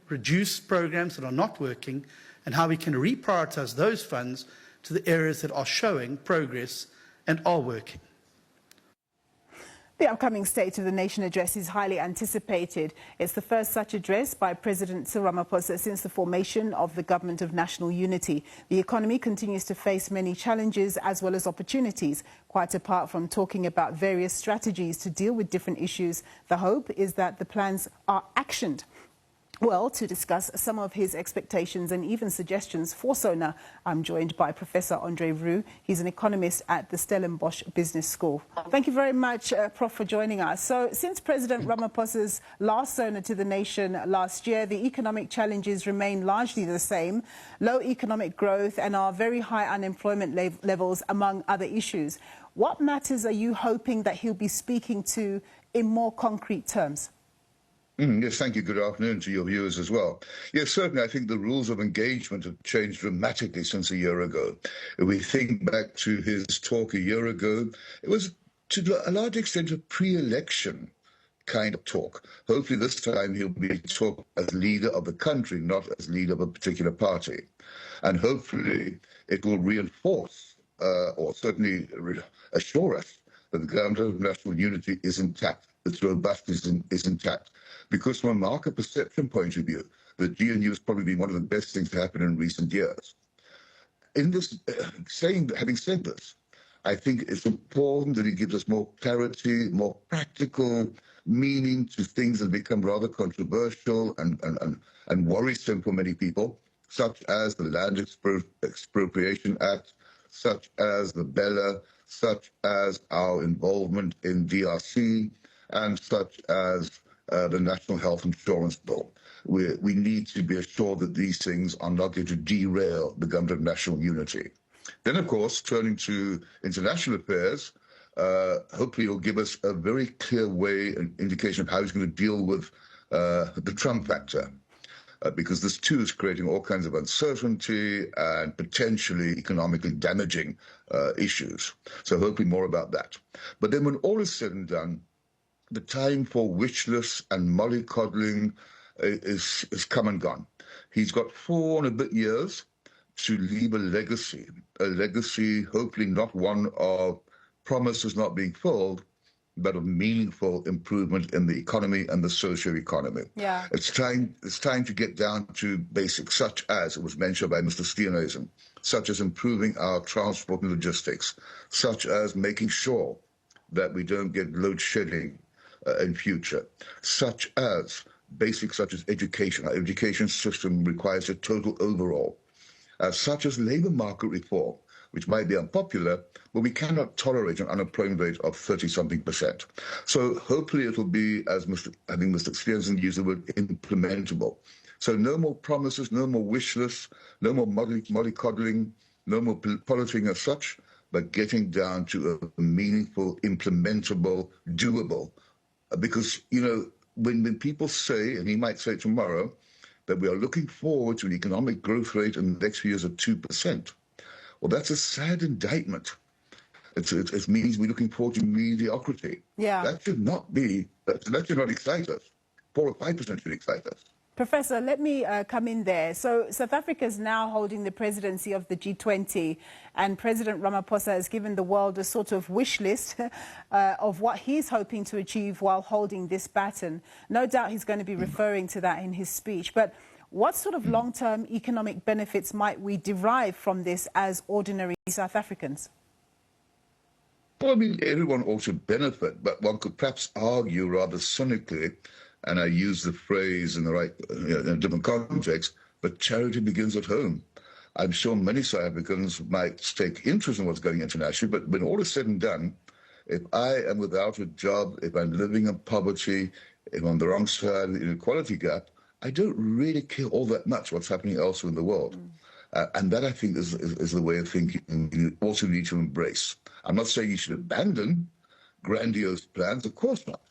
reduce programs that are not working, and how we can reprioritize those funds to the areas that are showing progress and are working. The upcoming State of the Nation address is highly anticipated. It's the first such address by President Cyril Ramaphosa since the formation of the Government of National Unity. The economy continues to face many challenges as well as opportunities. Quite apart from talking about various strategies to deal with different issues, the hope is that the plans are actioned. Well, to discuss some of his expectations and even suggestions for SONA, I'm joined by Professor André Roux. He's an economist at the Stellenbosch Business School. Thank you very much, Prof, for joining us. So, since President Ramaphosa's last SONA to the nation last year, the economic challenges remain largely the same. Low economic growth and our very high unemployment levels, among other issues. What matters are you hoping that he'll be speaking to in more concrete terms? Yes, thank you. Good afternoon to your viewers as well. Yes, certainly, I think the rules of engagement have changed dramatically since a year ago. If we think back to his talk a year ago, it was to a large extent a pre-election kind of talk. Hopefully this time he'll be talking as leader of the country, not as leader of a particular party. And hopefully it will reinforce or certainly assure us that the Government of National Unity is intact, its robustness is intact. Because from a market perception point of view, the GNU has probably been one of the best things to happen in recent years. In this, having said this, I think it's important that he gives us more clarity, more practical meaning to things that become rather controversial and worrisome for many people, such as the Land Expropriation Act, such as the BELA, such as our involvement in DRC, and such as the National Health Insurance Bill. We need to be assured that these things are not going to derail the Government of National Unity. Then, of course, turning to international affairs, hopefully he'll give us a very clear way, an indication of how he's going to deal with the Trump factor. Because this too is creating all kinds of uncertainty and potentially economically damaging issues. So hopefully more about that. But then when all is said and done, the time for wish lists and mollycoddling is come and gone. He's got 4 and a bit years to leave a legacy hopefully not one of promises not being filled, but of meaningful improvement in the economy and the socio-economy. Yeah. It's time to get down to basics, such as, it was mentioned by Mr. Steenhuisen, such as improving our transport and logistics, such as making sure that we don't get load shedding in future, such as basics such as education. Our education system requires a total overhaul, such as labor market reform, which might be unpopular, but we cannot tolerate an unemployment rate of 30-something%. So hopefully it'll be, as I think Mr. Steenhuisen used the word, implementable. So no more promises, no more wish lists, no more mollycoddling, no more politicking as such, but getting down to a meaningful, implementable, doable. Because, you know, when people say, and he might say tomorrow, that we are looking forward to an economic growth rate in the next few years of 2%, well, that's a sad indictment. It means we're looking forward to mediocrity. Yeah. That should not excite us. 4 or 5% should excite us. Professor, let me come in there. So South Africa is now holding the presidency of the G20, and President Ramaphosa has given the world a sort of wish list of what he's hoping to achieve while holding this baton. No doubt he's going to be referring to that in his speech. But what sort of long-term economic benefits might we derive from this as ordinary South Africans? Well, I mean, everyone ought to benefit, but one could perhaps argue rather cynically, and I use the phrase in the right, in a different context, but charity begins at home. I'm sure many South Africans might take interest in what's going internationally, but when all is said and done, if I am without a job, if I'm living in poverty, if I'm on the wrong side of the inequality gap, I don't really care all that much what's happening elsewhere in the world. And that, I think, is the way of thinking you also need to embrace. I'm not saying you should abandon grandiose plans, of course not,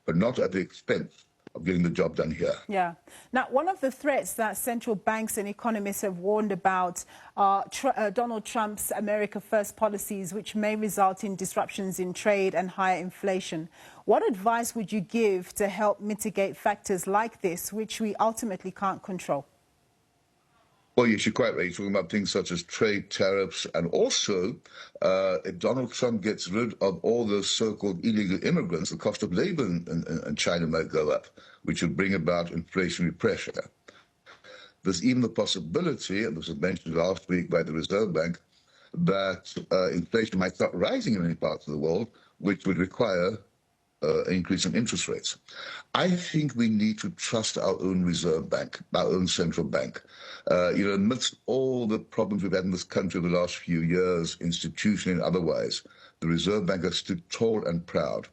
but not at the expense of getting the job done here. Yeah. Now, one of the threats that central banks and economists have warned about are Donald Trump's America First policies, which may result in disruptions in trade and higher inflation. What advice would you give to help mitigate factors like this, which we ultimately can't control? Well, yes, you're quite right. You're talking about things such as trade tariffs, and also if Donald Trump gets rid of all those so-called illegal immigrants, the cost of labor in China might go up, which would bring about inflationary pressure. There's even the possibility, and this was mentioned last week by the Reserve Bank, that inflation might start rising in many parts of the world, which would require an increase in interest rates. I think we need to trust our own Reserve Bank, our own central bank. Amidst all the problems we've had in this country over the last few years, institutionally and otherwise, the Reserve Bank has stood tall and proud.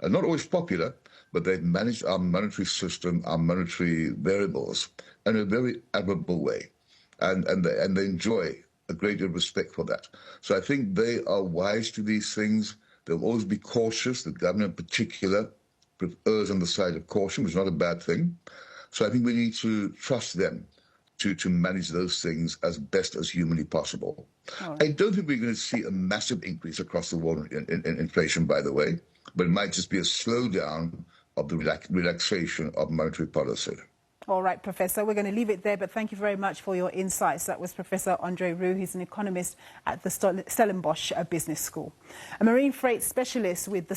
Not always popular, but they've managed our monetary system, our monetary variables, in a very admirable way. And they enjoy a great deal of respect for that. So I think they are wise to these things. They'll always be cautious. The government in particular errs on the side of caution, which is not a bad thing. So I think we need to trust them to manage those things as best as humanly possible. Right. I don't think we're going to see a massive increase across the world in inflation, by the way, but it might just be a slowdown of the relaxation of monetary policy. All right, Professor, we're going to leave it there, but thank you very much for your insights. That was Professor André Roux. He's an economist at the Stellenbosch Business School. A marine freight specialist with the